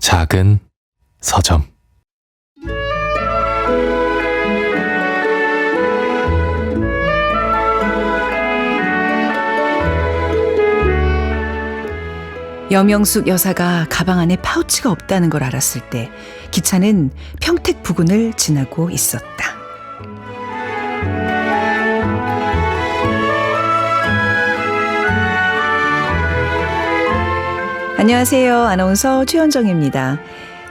작은 서점. 여명숙 여사가 가방 안에 파우치가 없다는 걸 알았을 때 기차는 평택 부근을 지나고 있었다. 안녕하세요. 아나운서 최현정입니다.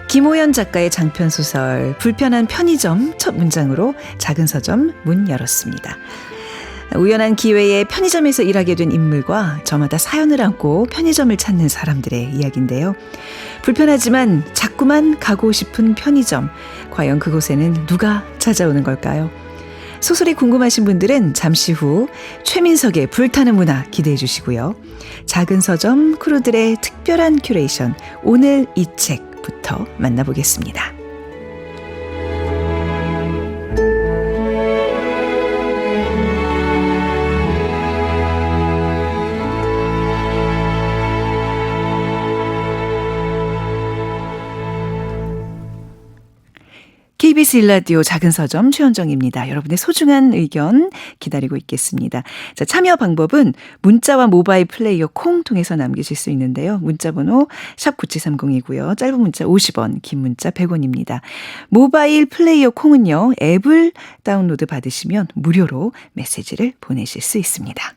김호연 작가의 장편소설 불편한 편의점 첫 문장으로 작은 서점 문 열었습니다. 우연한 기회에 편의점에서 일하게 된 인물과 저마다 사연을 안고 편의점을 찾는 사람들의 이야기인데요. 불편하지만 자꾸만 가고 싶은 편의점. 과연 그곳에는 누가 찾아오는 걸까요? 소설이 궁금하신 분들은 잠시 후 최민석의 불타는 문화 기대해 주시고요. 작은 서점 크루들의 특별한 큐레이션, 오늘 이 책부터 만나보겠습니다. KBS 1라디오 작은 서점 최현정입니다. 여러분의 소중한 의견 기다리고 있겠습니다. 자, 참여 방법은 문자와 모바일 플레이어 콩 통해서 남기실 수 있는데요. 문자번호 샵 9730이고요. 짧은 문자 50원, 긴 문자 100원입니다. 모바일 플레이어 콩은요. 앱을 다운로드 받으시면 무료로 메시지를 보내실 수 있습니다.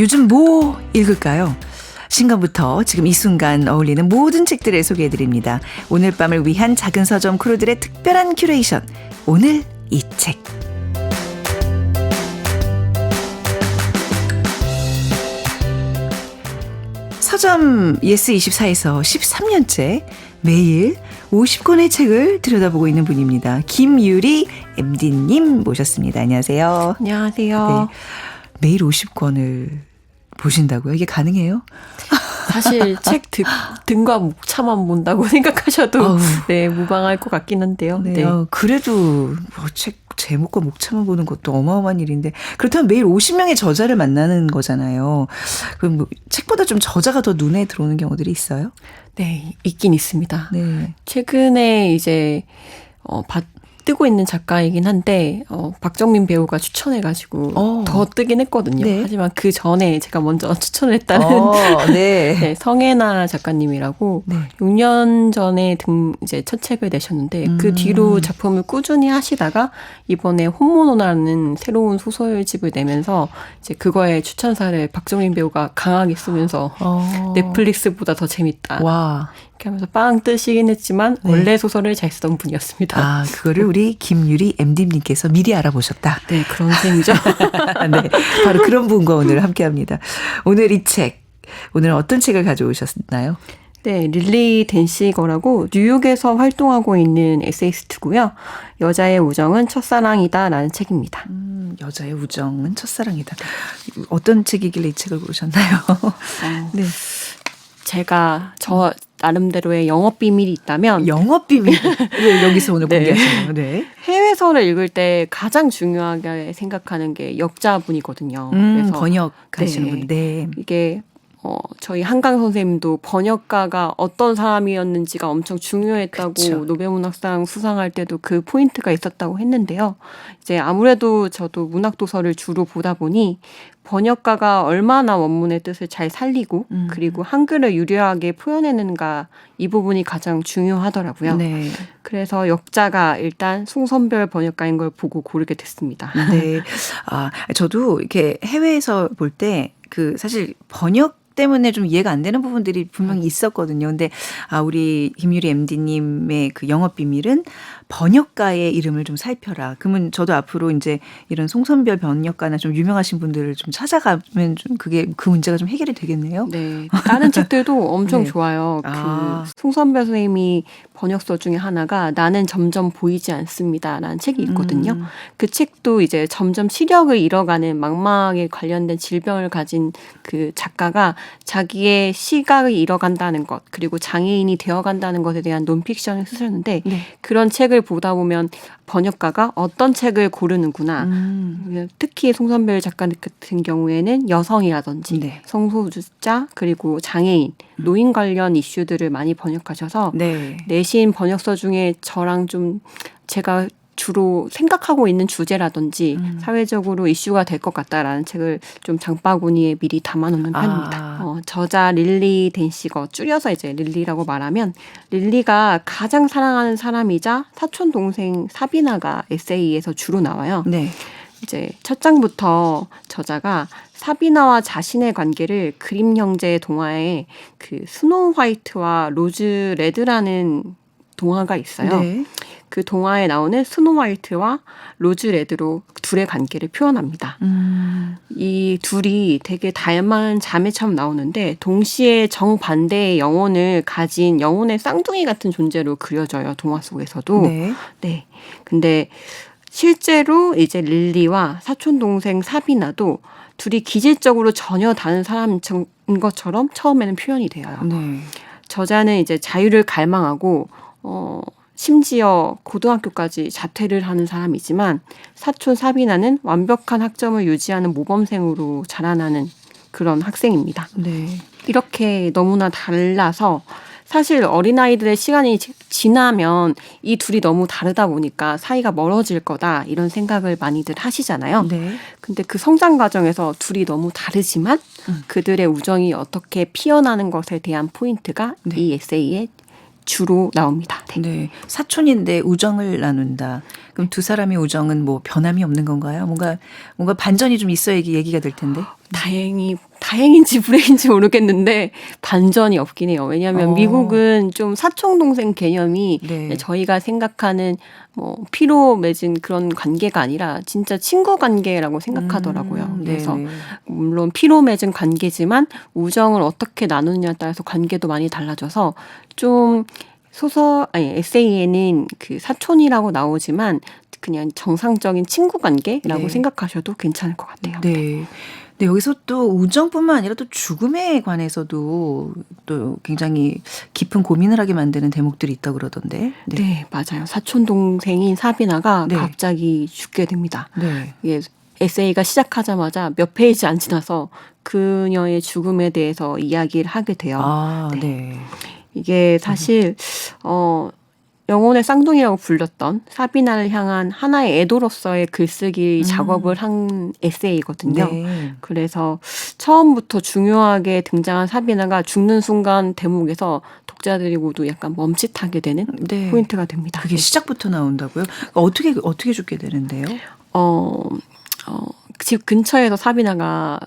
요즘 뭐 읽을까요? 신간부터 지금 이 순간 어울리는 모든 책들을 소개해드립니다. 오늘 밤을 위한 작은 서점 크루들의 특별한 큐레이션, 오늘 이 책. 서점 예스24에서 13년째 매일 50권의 책을 들여다보고 있는 분입니다. 김유리 MD님 모셨습니다. 안녕하세요. 안녕하세요. 네. 매일 50권을 보신다고요? 이게 가능해요? 사실 책 등과 목차만 본다고 생각하셔도 네, 무방할 것 같긴 한데요. 네. 네. 그래도 책 제목과 목차만 보는 것도 어마어마한 일인데, 그렇다면 매일 50명의 저자를 만나는 거잖아요. 그럼 뭐 책보다 좀 저자가 더 눈에 들어오는 경우들이 있어요? 네, 있긴 있습니다. 네. 최근에 이제 뜨고 있는 작가이긴 한데 박정민 배우가 추천해가지고 더 뜨긴 했거든요. 네. 하지만 그 전에 제가 먼저 추천을 했다는 네. 네, 성애나 작가님이라고 네. 6년 전에 이제 첫 책을 내셨는데 그 뒤로 작품을 꾸준히 하시다가 이번에 혼모노라는 새로운 소설집을 내면서 이제 그거에 추천사를 박정민 배우가 강하게 쓰면서 넷플릭스보다 더 재밌다. 와. 이렇게 하면서 빵 뜨시긴 했지만 네. 원래 소설을 잘 쓰던 분이었습니다. 아, 그거를 우리 김유리 MD님께서 미리 알아보셨다. 네, 그런 셈이죠. 네, 바로 그런 분과 오늘 함께합니다. 오늘 이 책, 오늘 어떤 책을 가져오셨나요? 네, 릴리 댄시거라고 뉴욕에서 활동하고 있는 에세이스트고요. 여자의 우정은 첫사랑이다 라는 책입니다. 여자의 우정은 첫사랑이다. 어떤 책이길래 이 책을 고르셨나요? 네. 제가 저 나름대로의 영업 비밀이 있다면 영업 비밀 여기서 오늘 네. 공개하시나요? 네. 해외서를 읽을 때 가장 중요하게 생각하는 게 역자분이거든요. 그래서 번역하시는 네. 분. 네. 이게 저희 한강 선생님도 번역가가 어떤 사람이었는지가 엄청 중요했다고 그쵸. 노벨문학상 수상할 때도 그 포인트가 있었다고 했는데요. 이제 아무래도 저도 문학도서를 주로 보다 보니 번역가가 얼마나 원문의 뜻을 잘 살리고 그리고 한글을 유려하게 표현해내는가 이 부분이 가장 중요하더라고요. 네. 그래서 역자가 일단 송선별 번역가인 걸 보고 고르게 됐습니다. 네. 아, 저도 이렇게 해외에서 볼 때 사실 번역 때문에 좀 이해가 안 되는 부분들이 분명히 있었거든요. 근데 우리 김유리 MD님의 그 영업 비밀은 번역가의 이름을 좀 살펴라. 그러면 저도 앞으로 이제 이런 송선별 번역가나 좀 유명하신 분들을 좀 찾아가면 좀 그 문제가 좀 해결이 되겠네요. 네. 다른 책들도 엄청 네. 좋아요. 송선별 선생님이 번역서 중에 하나가 나는 점점 보이지 않습니다라는 책이 있거든요. 그 책도 이제 점점 시력을 잃어가는 망막에 관련된 질병을 가진 그 작가가 자기의 시각을 잃어간다는 것 그리고 장애인이 되어간다는 것에 대한 논픽션을 쓰셨는데 그런 책을 보다 보면 번역가가 어떤 책을 고르는구나. 특히 송선별 작가 같은 경우에는 여성이라든지 네. 성소수자 그리고 장애인, 노인 관련 이슈들을 많이 번역하셔서 네. 내신 번역서 중에 저랑 좀 제가 주로 생각하고 있는 주제라든지 사회적으로 이슈가 될 것 같다라는 책을 좀 장바구니에 미리 담아놓는 편입니다. 저자 릴리 댄시거, 줄여서 이제 릴리라고 말하면 릴리가 가장 사랑하는 사람이자 사촌 동생 사비나가 에세이에서 주로 나와요. 네. 이제 첫 장부터 저자가 사비나와 자신의 관계를 그림 형제의 동화에 그 스노우 화이트와 로즈 레드라는 동화가 있어요. 네. 그 동화에 나오는 스노우 화이트와 로즈 레드로 둘의 관계를 표현합니다. 이 둘이 되게 닮은 자매처럼 나오는데 동시에 정반대의 영혼을 가진 영혼의 쌍둥이 같은 존재로 그려져요. 동화 속에서도. 네. 네. 근데 실제로 이제 릴리와 사촌 동생 사비나도 둘이 기질적으로 전혀 다른 사람인 것처럼 처음에는 표현이 돼요. 네. 저자는 이제 자유를 갈망하고 심지어 고등학교까지 자퇴를 하는 사람이지만 사촌 사비나는 완벽한 학점을 유지하는 모범생으로 자라나는 그런 학생입니다. 네. 이렇게 너무나 달라서 사실 어린아이들의 시간이 지나면 이 둘이 너무 다르다 보니까 사이가 멀어질 거다 이런 생각을 많이들 하시잖아요. 네. 근데 그 성장 과정에서 둘이 너무 다르지만 그들의 우정이 어떻게 피어나는 것에 대한 포인트가 네. 이 에세이에 주로 나옵니다. 네. 네. 사촌인데 우정을 나눈다. 그럼 두 사람의 우정은 뭐 변함이 없는 건가요? 뭔가 반전이 좀 있어야 얘기가 될 텐데. 다행인지 불행인지 모르겠는데 반전이 없긴 해요. 왜냐하면 미국은 좀 사촌 동생 개념이 네. 저희가 생각하는 뭐 피로 맺은 그런 관계가 아니라 진짜 친구 관계라고 생각하더라고요. 그래서 네. 물론 피로 맺은 관계지만 우정을 어떻게 나누느냐에 따라서 관계도 많이 달라져서 좀 에세이에는 그 사촌이라고 나오지만 그냥 정상적인 친구 관계라고 네. 생각하셔도 괜찮을 것 같아요. 네. 근데 여기서 또 우정뿐만 아니라 또 죽음에 관해서도 또 굉장히 깊은 고민을 하게 만드는 대목들이 있다고 그러던데. 네, 맞아요. 사촌 동생인 사비나가 네. 갑자기 죽게 됩니다. 네. 이게 에세이가 시작하자마자 몇 페이지 안 지나서 그녀의 죽음에 대해서 이야기를 하게 돼요. 아, 네. 네. 이게 사실 영혼의 쌍둥이라고 불렸던 사비나를 향한 하나의 애도로서의 글쓰기 작업을 한 에세이거든요. 네. 그래서 처음부터 중요하게 등장한 사비나가 죽는 순간 대목에서 독자들이 모두 약간 멈칫하게 되는 네. 포인트가 됩니다. 그게 시작부터 나온다고요? 어떻게 죽게 되는데요? 집 근처에서 사비나가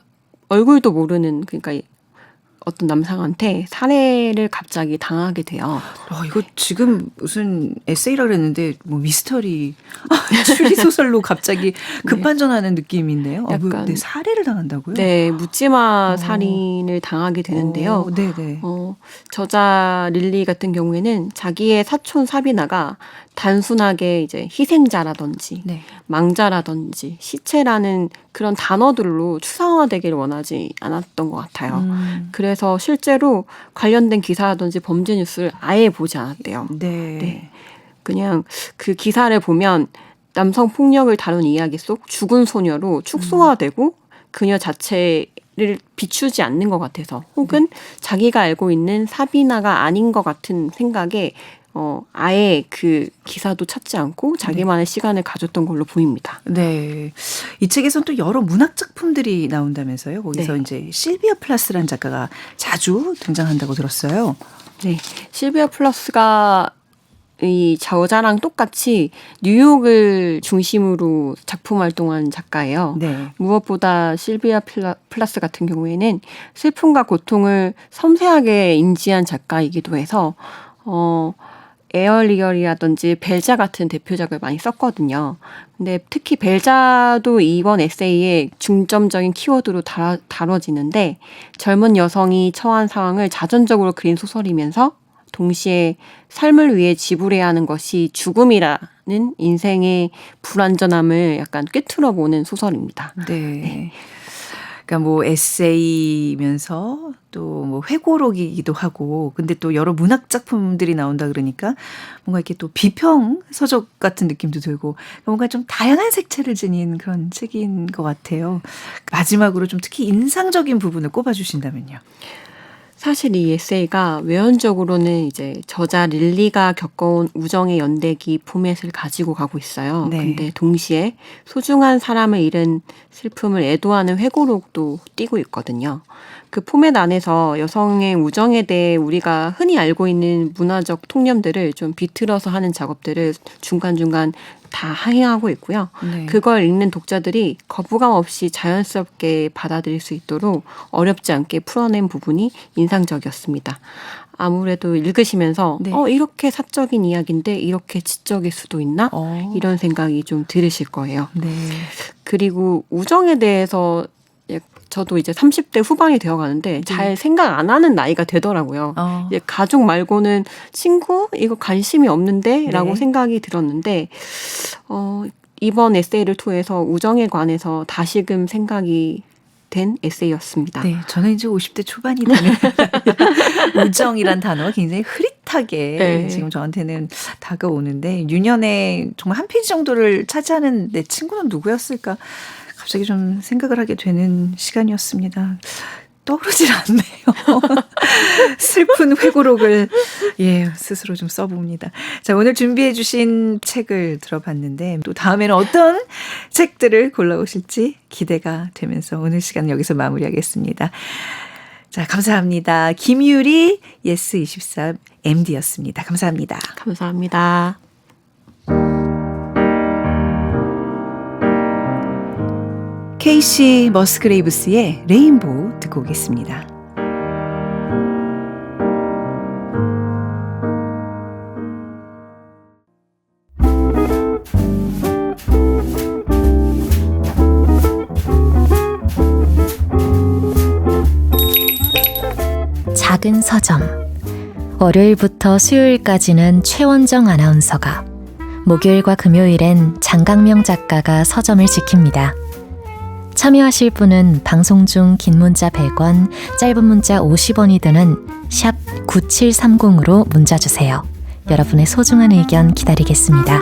얼굴도 모르는 그러니까 어떤 남성한테 살해를 갑자기 당하게 돼요. 이거 지금 무슨 에세이라 그랬는데 뭐 미스터리 추리 소설로 갑자기 급반전하는 느낌인데요. 약간 네, 살해를 당한다고요? 네, 묻지마 살인을 당하게 되는데요. 네네. 저자 릴리 같은 경우에는 자기의 사촌 사비나가 단순하게 이제 희생자라든지 네. 망자라든지 시체라는 그런 단어들로 추상화되기를 원하지 않았던 것 같아요. 그래서 실제로 관련된 기사라든지 범죄 뉴스를 아예 보지 않았대요. 네. 네. 그냥 그 기사를 보면 남성 폭력을 다룬 이야기 속 죽은 소녀로 축소화되고 그녀 자체를 비추지 않는 것 같아서 혹은 자기가 알고 있는 사비나가 아닌 것 같은 생각에 아예 그 기사도 찾지 않고 자기만의 시간을 가졌던 걸로 보입니다. 네. 이 책에서는 또 여러 문학 작품들이 나온다면서요. 거기서 네. 이제 실비아 플라스라는 작가가 자주 등장한다고 들었어요. 네. 실비아 플러스가 이 저자랑 똑같이 뉴욕을 중심으로 작품 활동한 작가예요. 네. 무엇보다 실비아 플라스 같은 경우에는 슬픔과 고통을 섬세하게 인지한 작가이기도 해서 에어리얼이라든지 벨자 같은 대표작을 많이 썼거든요. 근데 특히 벨자도 이번 에세이에 중점적인 키워드로 다뤄지는데 젊은 여성이 처한 상황을 자전적으로 그린 소설이면서 동시에 삶을 위해 지불해야 하는 것이 죽음이라는 인생의 불완전함을 약간 꿰뚫어 보는 소설입니다. 네. 그러니까 뭐 에세이면서 또 뭐 회고록이기도 하고 근데 또 여러 문학 작품들이 나온다 그러니까 뭔가 이렇게 또 비평 서적 같은 느낌도 들고 뭔가 좀 다양한 색채를 지닌 그런 책인 것 같아요. 마지막으로 좀 특히 인상적인 부분을 꼽아주신다면요. 사실 이 에세이가 외연적으로는 이제 저자 릴리가 겪어온 우정의 연대기 포맷을 가지고 가고 있어요. 네. 근데 동시에 소중한 사람을 잃은 슬픔을 애도하는 회고록도 띄고 있거든요. 그 포맷 안에서 여성의 우정에 대해 우리가 흔히 알고 있는 문화적 통념들을 좀 비틀어서 하는 작업들을 중간중간 다 항해하고 있고요. 네. 그걸 읽는 독자들이 거부감 없이 자연스럽게 받아들일 수 있도록 어렵지 않게 풀어낸 부분이 인상적이었습니다. 아무래도 읽으시면서 네. 이렇게 사적인 이야기인데 이렇게 지적일 수도 있나? 이런 생각이 좀 들으실 거예요. 네. 그리고 우정에 대해서 저도 이제 30대 후반이 되어가는데 잘 생각 안 하는 나이가 되더라고요. 이제 가족 말고는 친구? 이거 관심이 없는데? 라고 네. 생각이 들었는데 이번 에세이를 통해서 우정에 관해서 다시금 생각이 된 에세이였습니다. 네, 저는 이제 50대 초반이 되는 우정이란 단어가 굉장히 흐릿하게 네. 지금 저한테는 다가오는데 유년에 정말 한 페이지 정도를 차지하는 내 친구는 누구였을까 갑자기 좀 생각을 하게 되는 시간이었습니다. 떠오르질 않네요. 슬픈 회고록을 스스로 좀 써봅니다. 자, 오늘 준비해 주신 책을 들어봤는데 또 다음에는 어떤 책들을 골라오실지 기대가 되면서 오늘 시간 여기서 마무리하겠습니다. 자, 감사합니다. 김유리 예스24 MD였습니다. 감사합니다. 감사합니다. 케이시 머스그레이브스의 레인보우 듣고 오겠습니다. 작은 서점. 월요일부터 수요일까지는 최원정 아나운서가, 목요일과 금요일엔 장강명 작가가 서점을 지킵니다. 참여하실 분은 방송 중 긴 문자 100원, 짧은 문자 50원이 드는 샵 9730으로 문자 주세요. 여러분의 소중한 의견 기다리겠습니다.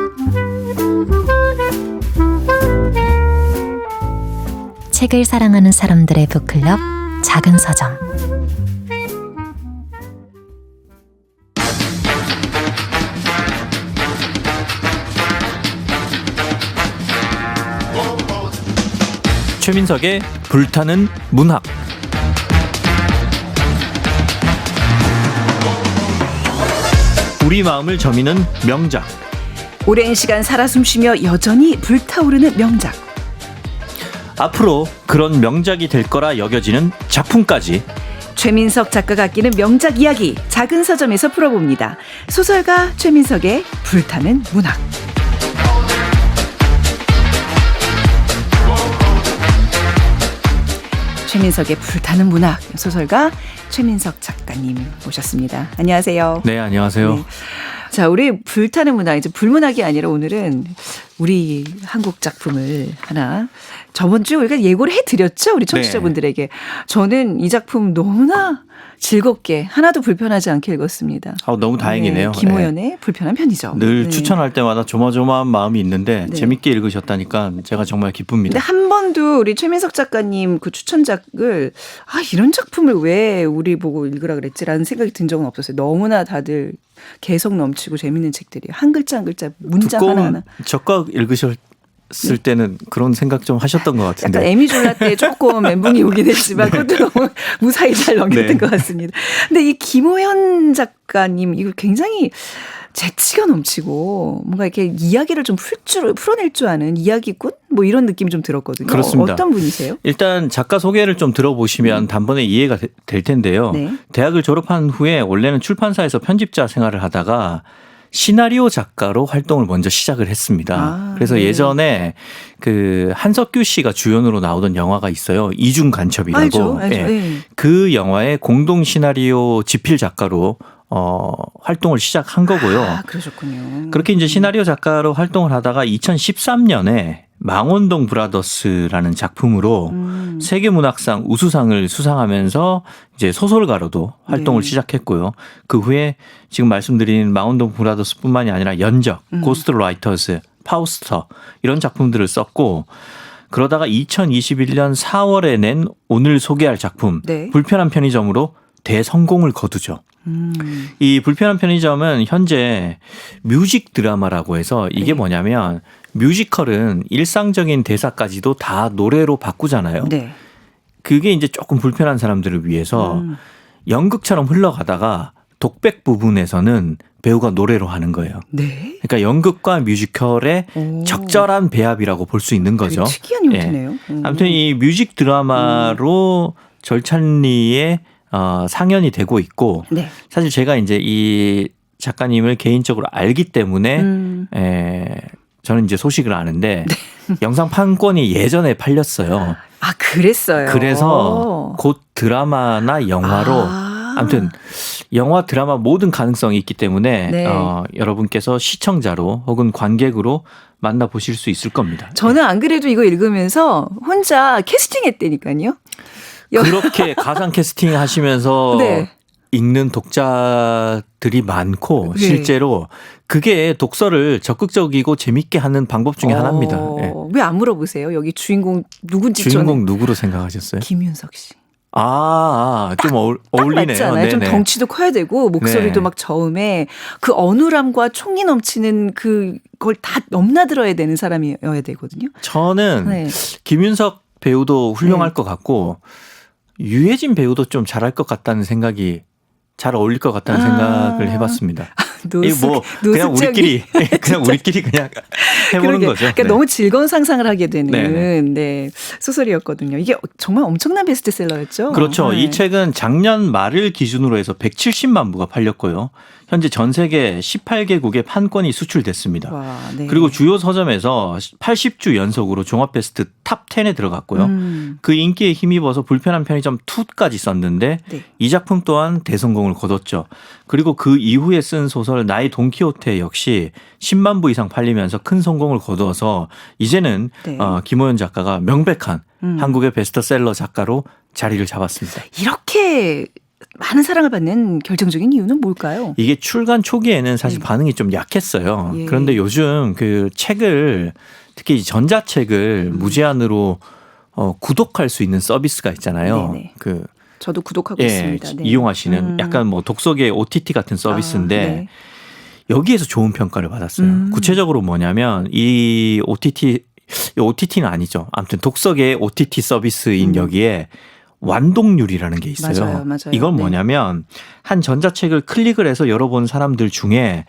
책을 사랑하는 사람들의 북클럽, 작은 서점. 최민석의 불타는 문학. 우리 마음을 저미는 명작. 오랜 시간 살아 숨쉬며 여전히 불타오르는 명작. 앞으로 그런 명작이 될 거라 여겨지는 작품까지. 최민석 작가가 아끼는 명작 이야기 작은 서점에서 풀어봅니다. 소설가 최민석의 불타는 문학. 최민석의 불타는 문학 소설가 최민석 작가님 모셨습니다. 안녕하세요. 네, 안녕하세요. 네. 자, 우리 불타는 문학, 이제 불문학이 아니라 오늘은 우리 한국 작품을 하나 저번 주에 우리가 예고를 해드렸죠. 우리 청취자분들에게. 저는 이 작품 너무나 즐겁게 하나도 불편하지 않게 읽었습니다. 너무 다행이네요. 네, 김호연의 불편한 편의점. 늘 네. 추천할 때마다 조마조마한 마음이 있는데 네. 재밌게 읽으셨다니까 제가 정말 기쁩니다. 근데 한 번도 우리 최민석 작가님 그 추천작을 이런 작품을 왜 우리 보고 읽으라 그랬지라는 생각이 든 적은 없었어요. 너무나 다들 개성 넘치고 재밌는 책들이에요. 한 글자 한 글자 문장 두꺼운 하나하나. 적각 읽으셨을 때는 그런 생각 좀 하셨던 것 같은데. 약간 에미졸라 때 조금 멘붕이 오긴 했지만 그것도 너무 무사히 잘 넘겼던 네. 것 같습니다. 근데 이 김호연 작가님 이거 굉장히 재치가 넘치고 뭔가 이렇게 이야기를 좀 풀어낼 줄 아는 이야기꾼 뭐 이런 느낌이 좀 들었거든요. 그렇습니다. 어떤 분이세요? 일단 작가 소개를 좀 들어보시면 단번에 이해가 될 텐데요. 네. 대학을 졸업한 후에 원래는 출판사에서 편집자 생활을 하다가 시나리오 작가로 활동을 먼저 시작을 했습니다. 그래서 네. 예전에 그 한석규 씨가 주연으로 나오던 영화가 있어요. 이중 간첩이라고. 알죠. 예. 네. 그 영화의 공동 시나리오 집필 작가로 활동을 시작한 거고요. 그러셨군요. 그렇게 이제 시나리오 작가로 활동을 하다가 2013년에 망원동 브라더스라는 작품으로 세계문학상 우수상을 수상하면서 이제 소설가로도 활동을 네. 시작했고요. 그 후에 지금 말씀드린 망원동 브라더스뿐만이 아니라 연적, 고스트 라이터스, 파우스터 이런 작품들을 썼고 그러다가 2021년 4월에 낸 오늘 소개할 작품 네. 불편한 편의점으로 대성공을 거두죠. 이 불편한 편의점은 현재 뮤직 드라마라고 해서 이게 네. 뭐냐면 뮤지컬은 일상적인 대사까지도 다 노래로 바꾸잖아요. 네. 그게 이제 조금 불편한 사람들을 위해서 연극처럼 흘러가다가 독백 부분에서는 배우가 노래로 하는 거예요. 네. 그러니까 연극과 뮤지컬의 오. 적절한 배합이라고 볼 수 있는 거죠. 되게 특이한 형태네요. 아무튼 이 뮤직 드라마로 절찬리의 상연이 되고 있고 네. 사실 제가 이제 이 작가님을 개인적으로 알기 때문에 저는 이제 소식을 아는데 영상 판권이 예전에 팔렸어요. 아, 그랬어요. 그래서 곧 드라마나 영화로 아무튼 영화 드라마 모든 가능성이 있기 때문에 네. 여러분께서 시청자로 혹은 관객으로 만나보실 수 있을 겁니다. 저는 안 그래도 이거 읽으면서 혼자 캐스팅했다니까요. 그렇게 가상 캐스팅 하시면서 네. 읽는 독자들이 많고 네. 실제로 그게 독서를 적극적이고 재밌게 하는 방법 중에 하나입니다. 예. 왜 안 물어보세요? 여기 주인공 누군지 주인공 누구로 생각하셨어요? 김윤석 씨. 좀 어울리네요. 맞잖아요. 좀 네네. 덩치도 커야 되고 목소리도 네. 막 저음에 그 어눌함과 총이 넘치는 그걸 다 넘나들어야 되는 사람이어야 되거든요. 저는 네. 김윤석 배우도 훌륭할 네. 것 같고 유해진 배우도 좀 잘할 것 같다는 생각이 잘 어울릴 것 같다는 생각을 해봤습니다. 이거 뭐 그냥 우리끼리 그냥 해보는 그러게. 거죠. 그러니까 네. 너무 즐거운 상상을 하게 되는 네네. 네, 소설이었거든요. 이게 정말 엄청난 베스트셀러였죠. 그렇죠. 네. 이 책은 작년 말을 기준으로 해서 170만 부가 팔렸고요. 현재 전 세계 18개국에 판권이 수출됐습니다. 와, 네. 그리고 주요 서점에서 80주 연속으로 종합 베스트 탑 10에 들어갔고요. 그 인기에 힘입어서 불편한 편의점 2까지 썼는데 네. 이 작품 또한 대성공을 거뒀죠. 그리고 그 이후에 쓴 소설 나의 돈키호테 역시 10만 부 이상 팔리면서 큰 성공을 거두어서 이제는 네. 김호연 작가가 명백한 한국의 베스트셀러 작가로 자리를 잡았습니다. 이렇게 많은 사랑을 받는 결정적인 이유는 뭘까요? 이게 출간 초기에는 사실 반응이 좀 약했어요. 예. 그런데 요즘 그 책을 특히 전자책을 무제한으로 구독할 수 있는 서비스가 있잖아요. 네네. 그 저도 구독하고 있습니다. 네. 이용하시는 약간 뭐 독서계 OTT 같은 서비스인데 네. 여기에서 좋은 평가를 받았어요. 구체적으로 뭐냐면 이 OTT는 아니죠. 아무튼 독서계의 OTT 서비스인 여기에 완독률이라는 게 있어요. 맞아요. 이건 네. 뭐냐면 한 전자책을 클릭을 해서 열어본 사람들 중에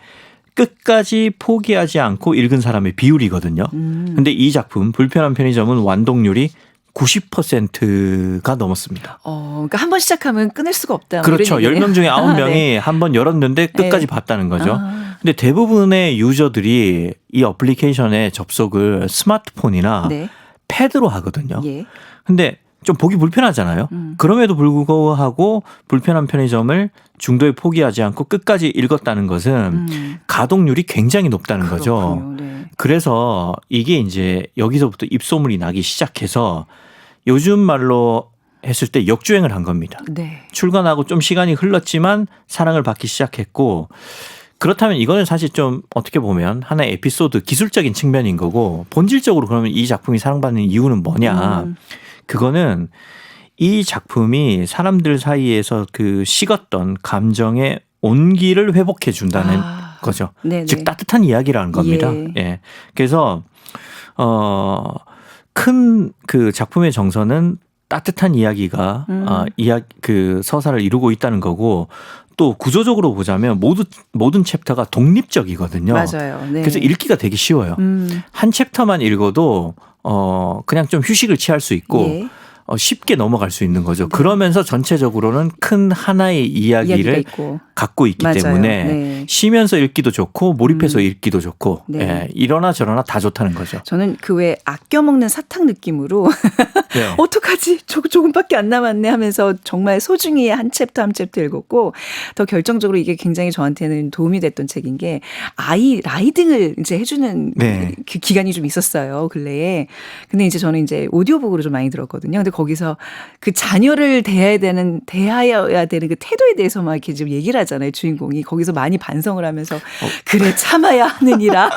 끝까지 포기하지 않고 읽은 사람의 비율이거든요. 근데 이 작품 불편한 편의점은 완독률이 90%가 넘었습니다. 그러니까 한 번 시작하면 끊을 수가 없다. 그렇죠. 10명 중에 9명이 네. 한 번 열었는데 끝까지 네. 봤다는 거죠. 근데 대부분의 유저들이 이 어플리케이션에 접속을 스마트폰이나 네. 패드로 하거든요. 예. 근데 좀 보기 불편하잖아요. 그럼에도 불구하고 불편한 편의점을 중도에 포기하지 않고 끝까지 읽었다는 것은 가동률이 굉장히 높다는 거죠. 그렇군요. 네. 그래서 이게 이제 여기서부터 입소문이 나기 시작해서 요즘 말로 했을 때 역주행을 한 겁니다. 네. 출간하고 좀 시간이 흘렀지만 사랑을 받기 시작했고 그렇다면 이거는 사실 좀 어떻게 보면 하나의 에피소드 기술적인 측면인 거고 본질적으로 그러면 이 작품이 사랑받는 이유는 뭐냐. 그거는 이 작품이 사람들 사이에서 그 식었던 감정의 온기를 회복해 준다는 거죠. 네네. 즉 따뜻한 이야기라는 겁니다. 예. 예. 그래서 큰 그 작품의 정서는 따뜻한 이야기가 그 서사를 이루고 있다는 거고 또 구조적으로 보자면 모든 챕터가 독립적이거든요. 맞아요. 네. 그래서 읽기가 되게 쉬워요. 한 챕터만 읽어도 그냥 좀 휴식을 취할 수 있고 예. 쉽게 넘어갈 수 있는 거죠. 네. 그러면서 전체적으로는 큰 하나의 이야기가 이야기를 있고. 갖고 있기 맞아요. 때문에 네. 쉬면서 읽기도 좋고 몰입해서 읽기도 좋고 네. 예, 이러나 저러나 다 좋다는 거죠. 저는 그 왜 아껴 먹는 사탕 느낌으로 네. 어떡하지? 조금밖에 안 남았네 하면서 정말 소중히 한 챕터 한 챕터 읽었고 더 결정적으로 이게 굉장히 저한테는 도움이 됐던 책인 게 아이 라이딩을 이제 해주는 네. 그 기간이 좀 있었어요. 근래에. 근데 이제 저는 이제 오디오북으로 좀 많이 들었거든요. 근데 거기서 그 자녀를 대해야 되는 그 태도에 대해서 막 이렇게 지금 얘기를 하잖아요. 주인공이. 거기서 많이 반성을 하면서 그래 참아야 하느니라.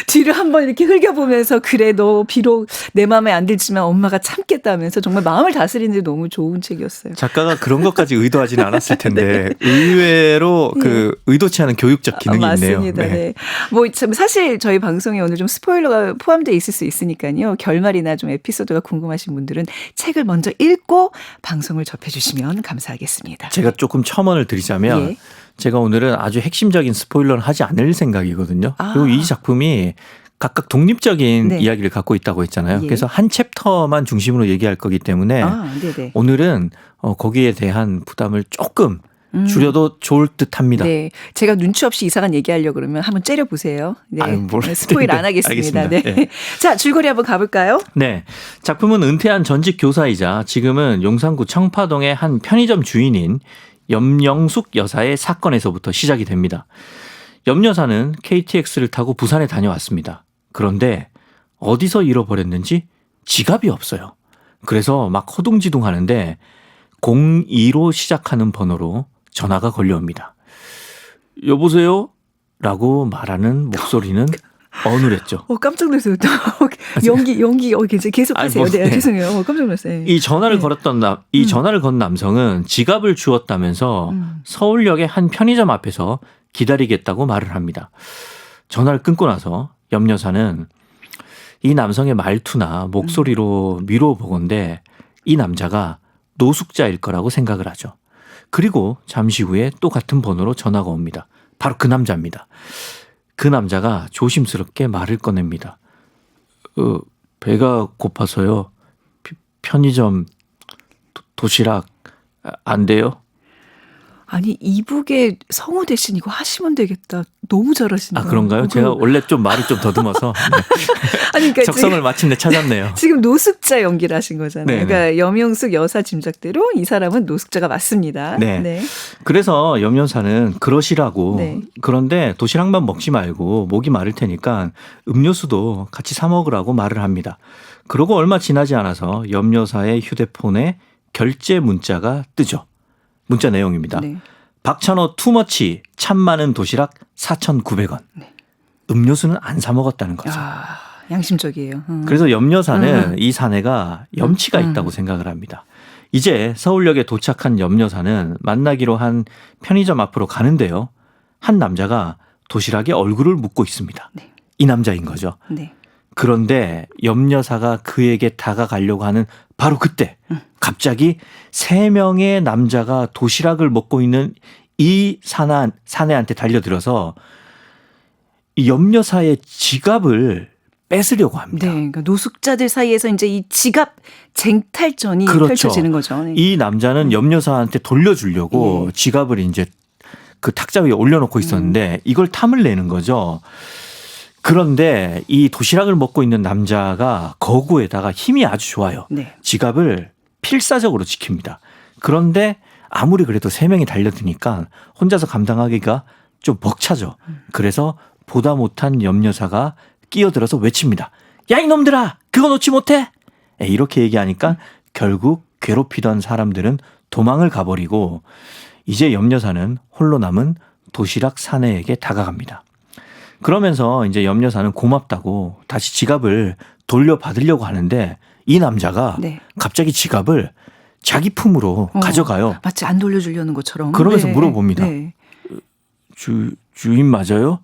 뒤를 한번 이렇게 흘겨보면서 그래 너 비록 내 마음에 안 들지만 엄마가 참겠다면서 정말 마음을 다스리는 데 너무 좋은 책이었어요. 작가가 그런 것까지 의도하지는 않았을 텐데 의외로 그 의도치 않은 교육적 기능이 맞습니다. 있네요. 네. 뭐 참 사실 저희 방송에 오늘 좀 스포일러가 포함되어 있을 수 있으니까요. 결말이나 좀 에피소드가 궁금하신 분들은 책을 먼저 읽고 방송을 접해주시면 감사하겠습니다. 제가 조금 첨언을 드리자면 예. 제가 오늘은 아주 핵심적인 스포일러는 하지 않을 생각이거든요. 아. 그리고 이 작품이 각각 독립적인 네. 이야기를 갖고 있다고 했잖아요. 예. 그래서 한 챕터만 중심으로 얘기할 거기 때문에 네네. 오늘은 거기에 대한 부담을 조금 줄여도 좋을 듯합니다. 네, 제가 눈치 없이 이상한 얘기하려고 그러면 한번 째려보세요. 네, 아유, 뭘. 스포일 네, 안 하겠습니다. 알겠습니다. 네. 자, 줄거리 한번 가볼까요? 네. 작품은 은퇴한 전직 교사이자 지금은 용산구 청파동의 한 편의점 주인인 염영숙 여사의 사건에서부터 시작이 됩니다. 염 여사는 KTX를 타고 부산에 다녀왔습니다. 그런데 어디서 잃어버렸는지 지갑이 없어요. 그래서 막 허둥지둥 하는데 02로 시작하는 번호로 전화가 걸려옵니다. 여보세요? 라고 말하는 목소리는 어눌했죠. 깜짝 놀랐어요. 연기, 괜찮아요. 계속하세요. 네, 죄송해요. 깜짝 놀랐어요. 이 전화를 네. 전화를 건 남성은 지갑을 주었다면서 서울역의 한 편의점 앞에서 기다리겠다고 말을 합니다. 전화를 끊고 나서 염 여사는 이 남성의 말투나 목소리로 미뤄보건대 이 남자가 노숙자일 거라고 생각을 하죠. 그리고 잠시 후에 또 같은 번호로 전화가 옵니다. 바로 그 남자입니다. 그 남자가 조심스럽게 말을 꺼냅니다. 배가 고파서요. 편의점 도시락 안 돼요? 아니, 이북에 성우 대신 이거 하시면 되겠다. 너무 잘하신다. 아, 그런가요? 제가 원래 좀 말을 좀 더듬어서 네. 아니, 그러니까 적성을 마침내 찾았네요. 지금 노숙자 연기를 하신 거잖아요. 네네. 그러니까 염영숙 여사 짐작대로 이 사람은 노숙자가 맞습니다. 네. 그래서 염 여사는 그러시라고 네. 그런데 도시락만 먹지 말고 목이 마를 테니까 음료수도 같이 사 먹으라고 말을 합니다. 그러고 얼마 지나지 않아서 염 여사의 휴대폰에 결제 문자가 뜨죠. 문자 내용입니다. 네. 박찬호 투머치 참 많은 도시락 4,900원. 네. 음료수는 안 사 먹었다는 거죠. 양심적이에요. 그래서 염 여사는 이 사내가 염치가 있다고 생각을 합니다. 이제 서울역에 도착한 염 여사는 만나기로 한 편의점 앞으로 가는데요. 한 남자가 도시락에 얼굴을 묻고 있습니다. 네. 이 남자인 거죠. 네. 그런데 염 여사가 그에게 다가가려고 하는 바로 그때 갑자기 3명의 남자가 도시락을 먹고 있는 이 사내한테 달려들어서 이 염 여사의 지갑을 뺏으려고 합니다. 네, 그러니까 노숙자들 사이에서 이제 이 지갑 쟁탈전이 그렇죠. 펼쳐지는 거죠. 네. 이 남자는 염 여사한테 돌려주려고 지갑을 이제 그 탁자 위에 올려놓고 있었는데 이걸 탐을 내는 거죠. 그런데 이 도시락을 먹고 있는 남자가 거구에다가 힘이 아주 좋아요. 네. 지갑을 필사적으로 지킵니다. 그런데 아무리 그래도 3명이 달려드니까 혼자서 감당하기가 좀 벅차죠. 그래서 보다 못한 염 여사가 끼어들어서 외칩니다. 야, 이놈들아! 그거 놓지 못해! 이렇게 얘기하니까 결국 괴롭히던 사람들은 도망을 가버리고 이제 염 여사는 홀로 남은 도시락 사내에게 다가갑니다. 그러면서 이제 염 여사는 고맙다고 다시 지갑을 돌려받으려고 하는데 이 남자가 네. 갑자기 지갑을 자기 품으로 가져가요. 마치 안 돌려주려는 것처럼. 그러면서 네. 물어봅니다. 네. 주인 맞아요?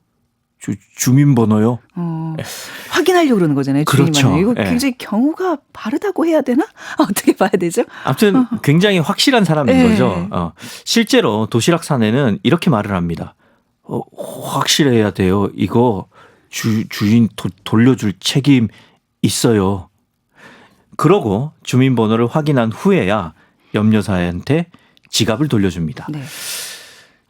주민번호요? 확인하려고 그러는 거잖아요. 그렇죠. 주인만을. 이거 예. 굉장히 경우가 바르다고 해야 되나? 어떻게 봐야 되죠? 아무튼 굉장히 확실한 사람인 네. 거죠. 실제로 도시락 사내는 이렇게 말을 합니다. 확실해야 돼요. 이거 주인 돌려줄 책임 있어요. 그러고 주민번호를 확인한 후에야 염 여사한테 지갑을 돌려줍니다. 네.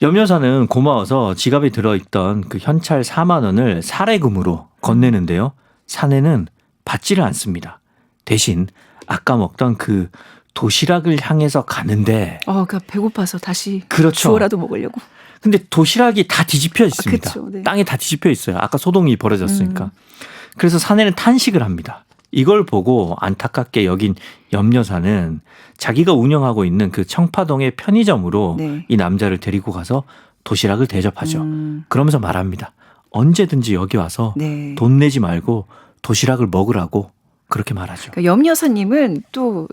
염 여사는 고마워서 지갑에 들어있던 그 현찰 4만 원을 사례금으로 건네는데요. 사내는 받지를 않습니다. 대신 아까 먹던 그 도시락을 향해서 가는데 그러니까 배고파서 다시 그렇죠. 주워라도 먹으려고. 근데 도시락이 다 뒤집혀 있습니다. 그쵸, 네. 땅에 다 뒤집혀 있어요. 아까 소동이 벌어졌으니까. 그래서 사내는 탄식을 합니다. 이걸 보고 안타깝게 여긴 염 여사는 자기가 운영하고 있는 그 청파동의 편의점으로 네. 이 남자를 데리고 가서 도시락을 대접하죠. 음. 그러면서 말합니다. 언제든지 여기 와서 네. 돈 내지 말고 도시락을 먹으라고 그렇게 말하죠. 그러니까 염 여사님은 또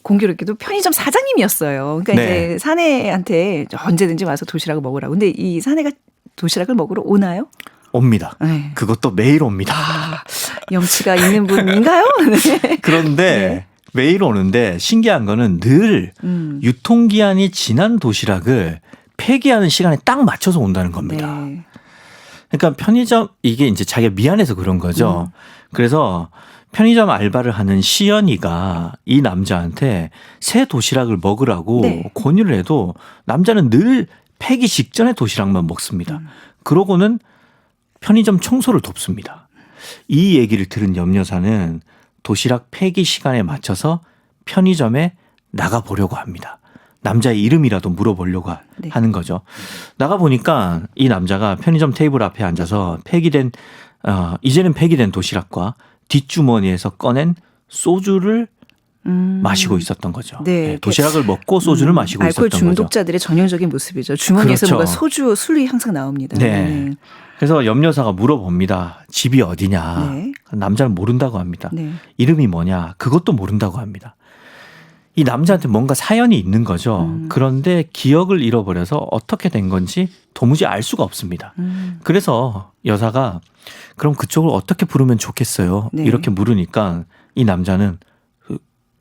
공교롭게도 편의점 사장님이었어요. 그러니까 네. 이제 사내한테 언제든지 와서 도시락을 먹으라고. 근데 이 사내가 도시락을 먹으러 오나요? 옵니다. 네. 그것도 매일 옵니다. 염치가 있는 분인가요? 네. 그런데 매일 오는데 신기한 거는 늘 유통기한이 지난 도시락을 폐기하는 시간에 딱 맞춰서 온다는 겁니다. 네. 그러니까 편의점 이게 이제 자기가 미안해서 그런 거죠. 그래서 편의점 알바를 하는 시연이가 이 남자한테 새 도시락을 먹으라고 네. 권유를 해도 남자는 늘 폐기 직전에 도시락만 먹습니다. 그러고는 편의점 청소를 돕습니다. 이 얘기를 들은 염 여사는 도시락 폐기 시간에 맞춰서 편의점에 나가보려고 합니다. 남자의 이름이라도 물어보려고 네. 하는 거죠. 나가보니까 이 남자가 편의점 테이블 앞에 앉아서 이제는 폐기된 도시락과 뒷주머니에서 꺼낸 소주를 마시고 있었던 거죠. 네. 네, 도시락을 먹고 소주를 마시고 알코올 있었던 거죠. 중독자들의 전형적인 모습이죠. 주머니에서 그렇죠. 뭔가 소주, 술이 항상 나옵니다. 네. 그래서 염 여사가 물어봅니다. 집이 어디냐. 네. 남자는 모른다고 합니다. 네. 이름이 뭐냐. 그것도 모른다고 합니다. 이 남자한테 뭔가 사연이 있는 거죠. 그런데 기억을 잃어버려서 어떻게 된 건지 도무지 알 수가 없습니다. 그래서 여사가 그럼 그쪽을 어떻게 부르면 좋겠어요? 네. 이렇게 물으니까 이 남자는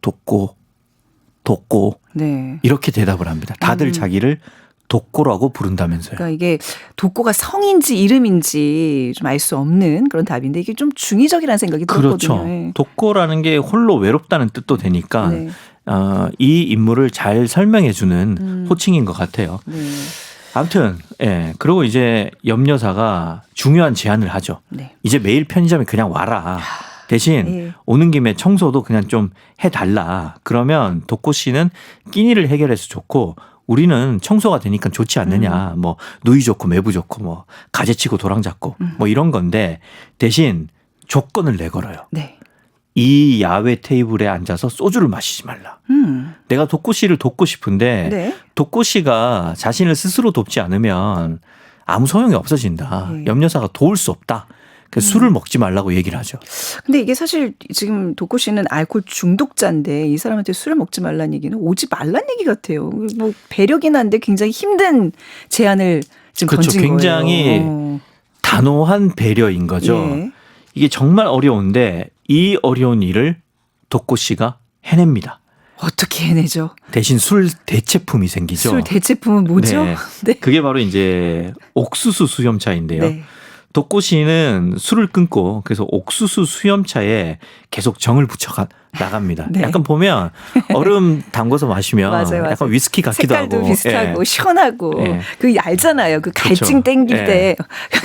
독고 네. 이렇게 대답을 합니다. 다들 자기를 독고라고 부른다면서요. 그러니까 이게 독고가 성인지 이름인지 좀 알 수 없는 그런 답인데 이게 좀 중의적이라는 생각이 들었거든요. 그렇죠. 네. 독고라는 게 홀로 외롭다는 뜻도 되니까 네. 이 인물을 잘 설명해주는 호칭인 것 같아요. 네. 아무튼 그리고 이제 염 여사가 중요한 제안을 하죠. 네. 이제 매일 편의점에 그냥 와라. 대신 예. 오는 김에 청소도 그냥 좀 해달라. 그러면 독고 씨는 끼니를 해결해서 좋고 우리는 청소가 되니까 좋지 않느냐. 뭐 누이 좋고 매부 좋고 뭐 가재치고 도랑 잡고 뭐 이런 건데 대신 조건을 내걸어요. 네. 이 야외 테이블에 앉아서 소주를 마시지 말라. 내가 독고 씨를 돕고 싶은데 네. 독고 씨가 자신을 스스로 돕지 않으면 아무 소용이 없어진다. 네. 염 여사가 도울 수 없다. 그래서 술을 먹지 말라고 얘기를 하죠. 근데 이게 사실 지금 독고 씨는 알코올 중독자인데 이 사람한테 술을 먹지 말라는 얘기는 오지 말라는 얘기 같아요. 뭐 배려긴 한데 굉장히 힘든 제안을 지금 그렇죠. 던진 굉장히 거예요. 단호한 배려인 거죠. 예. 이게 정말 어려운데 이 어려운 일을 독고 씨가 해냅니다. 어떻게 해내죠? 대신 술 대체품이 생기죠. 술 대체품은 뭐죠? 네. 네. 그게 바로 이제 옥수수 수염차인데요. 네. 독고 씨는 술을 끊고 그래서 옥수수 수염차에 계속 정을 붙여 나갑니다. 네. 약간 보면 얼음 담궈서 마시면 맞아요. 약간 위스키 같기도 색깔도 하고. 비슷하고 예. 시원하고 예. 그 알잖아요. 그 갈증 그렇죠. 땡길 예. 때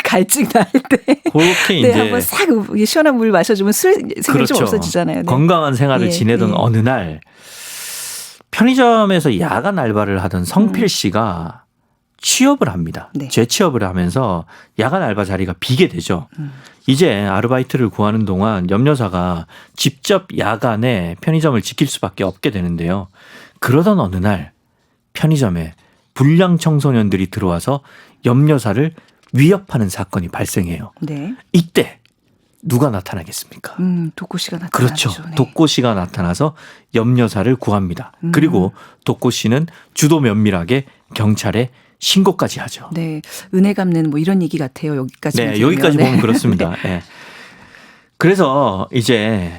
갈증 날 때. 그렇게 네, 이제 한번 싹 시원한 물 마셔주면 술 생각이 그렇죠. 좀 없어지잖아요. 네. 건강한 생활을 예, 지내던 예. 어느 날 편의점에서 야간 알바를 하던 성필 씨가 취업을 합니다. 네. 재취업을 하면서 야간 알바 자리가 비게 되죠. 이제 아르바이트를 구하는 동안 염 여사가 직접 야간에 편의점을 지킬 수밖에 없게 되는데요. 그러던 어느 날 편의점에 불량 청소년들이 들어와서 염 여사를 위협하는 사건이 발생해요. 네. 이때 누가 나타나겠습니까? 독고 씨가 나타나죠. 그렇죠. 네. 독고 씨가 나타나서 염 여사를 구합니다. 그리고 독고 씨는 주도 면밀하게 경찰에 신고까지 하죠. 네, 은혜 갚는 뭐 이런 얘기 같아요. 여기까지. 네, 여기까지 보면 그렇습니다. 네. 그래서 이제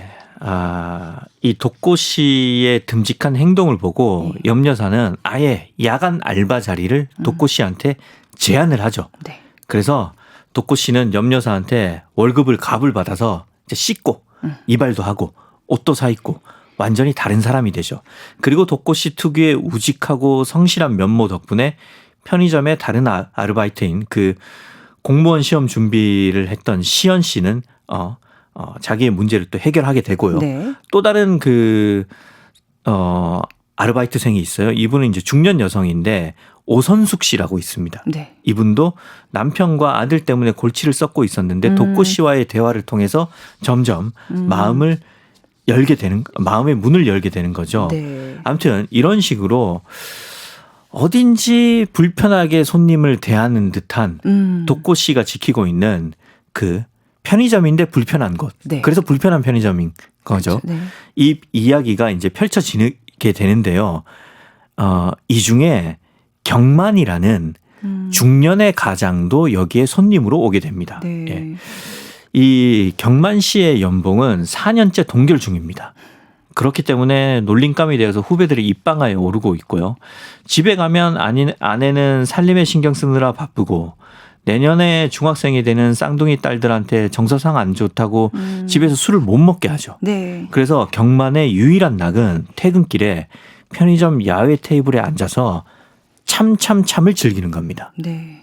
이 독고 씨의 듬직한 행동을 보고 염 여사는 아예 야간 알바 자리를 독고 씨한테 제안을 하죠. 네. 그래서 독고 씨는 염 여사한테 월급을 갑을 받아서 이제 씻고 이발도 하고 옷도 사 입고 완전히 다른 사람이 되죠. 그리고 독고 씨 특유의 우직하고 성실한 면모 덕분에 편의점의 다른 아르바이트인 그 공무원 시험 준비를 했던 시연 씨는 자기의 문제를 또 해결하게 되고요. 네. 또 다른 아르바이트생이 있어요. 이분은 이제 중년 여성인데 오선숙 씨라고 있습니다. 네. 이분도 남편과 아들 때문에 골치를 썩고 있었는데 독고 씨와의 대화를 통해서 점점 마음의 문을 열게 되는 거죠. 네. 아무튼 이런 식으로 어딘지 불편하게 손님을 대하는 듯한 독고 씨가 지키고 있는 그 편의점인데 불편한 곳. 네. 그래서 불편한 편의점인 거죠. 그렇죠. 네. 이 이야기가 이제 펼쳐지게 되는데요. 이 중에 경만이라는 중년의 가장도 여기에 손님으로 오게 됩니다. 네. 예. 이 경만 씨의 연봉은 4년째 동결 중입니다. 그렇기 때문에 놀림감이 되어서 후배들이 입방아에 오르고 있고요. 집에 가면 아내는 살림에 신경 쓰느라 바쁘고 내년에 중학생이 되는 쌍둥이 딸들한테 정서상 안 좋다고 집에서 술을 못 먹게 하죠. 네. 그래서 경만의 유일한 낙은 퇴근길에 편의점 야외 테이블에 앉아서 참을 즐기는 겁니다. 네.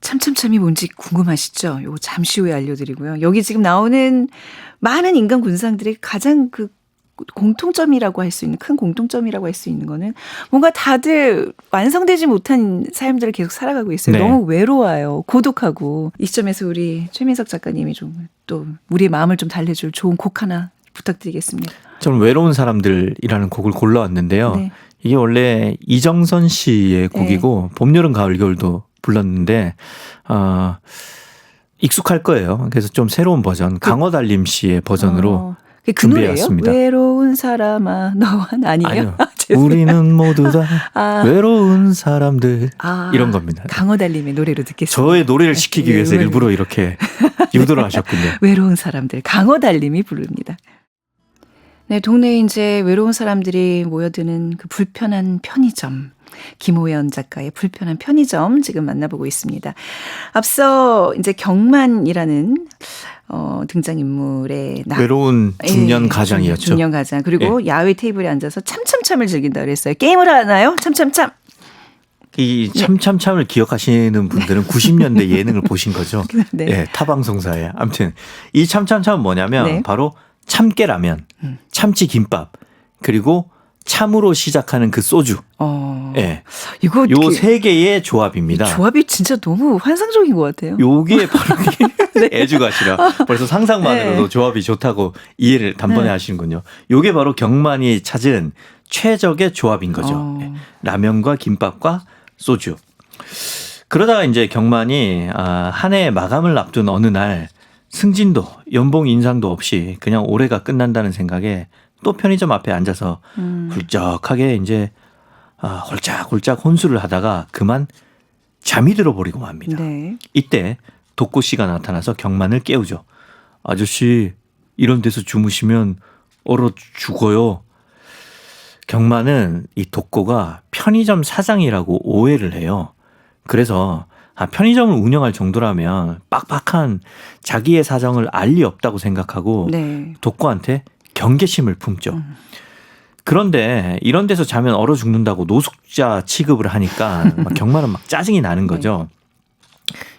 참참참이 뭔지 궁금하시죠? 요거 잠시 후에 알려드리고요. 여기 지금 나오는 많은 인간 군상들의 가장 그 공통점이라고 할 수 있는 큰 공통점이라고 할 수 있는 거는 뭔가 다들 완성되지 못한 삶들을 계속 살아가고 있어요. 네. 너무 외로워요. 고독하고. 이 시점에서 우리 최민석 작가님이 좀 또 우리의 마음을 좀 달래줄 좋은 곡 하나 부탁드리겠습니다. 저는 외로운 사람들이라는 곡을 골라왔는데요. 네. 이게 원래 이정선 씨의 곡이고 봄, 여름, 가을, 겨울도 불렀는데 익숙할 거예요. 그래서 좀 새로운 버전 강어달림 씨의 버전으로 그 노래예요? 준비해왔습니다. 외로운 사람아 너와 나 아니에요? 아니요. 죄송해요. 우리는 모두 다 외로운 사람들 이런 겁니다. 강어달님의 노래로 듣겠습니다. 저의 노래를 시키기 위해서 네, 일부러 이렇게 유도를 하셨군요. 외로운 사람들 강어달님이 부릅니다. 네, 동네에 이제 외로운 사람들이 모여드는 그 불편한 편의점. 김호연 작가의 불편한 편의점 지금 만나보고 있습니다. 앞서 이제 경만이라는 등장인물의 외로운 중년 가장이었죠. 중년 가장. 그리고 야외 테이블에 앉아서 참을 즐긴다 그랬어요. 게임을 하나요? 참참. 이 참을 기억하시는 분들은 90년대 예능을 보신 거죠. 네. 네, 타방송사에. 아무튼 이 참은 뭐냐면 네. 바로 참깨라면, 참치 김밥, 그리고 참으로 시작하는 그 소주. 네. 이거 요 세 개의 조합입니다. 조합이 진짜 너무 환상적인 것 같아요. 요게 바로 애주가시라. 벌써 상상만으로도 네. 조합이 좋다고 이해를 단번에 하시는군요. 요게 바로 경만이 찾은 최적의 조합인 거죠. 네. 라면과 김밥과 소주. 그러다가 이제 경만이 한 해의 마감을 앞둔 어느 날 승진도 연봉 인상도 없이 그냥 올해가 끝난다는 생각에 또 편의점 앞에 앉아서 훌쩍하게 이제 홀짝홀짝 혼술을 하다가 그만 잠이 들어버리고 맙니다. 네. 이때 독고 씨가 나타나서 경만을 깨우죠. 아저씨 이런 데서 주무시면 얼어 죽어요. 경만은 이 독고가 편의점 사장이라고 오해를 해요. 그래서 편의점을 운영할 정도라면 빡빡한 자기의 사정을 알 리 없다고 생각하고 네. 독고한테 경계심을 품죠. 그런데 이런 데서 자면 얼어 죽는다고 노숙자 취급을 하니까 경만은 막 짜증이 나는 거죠.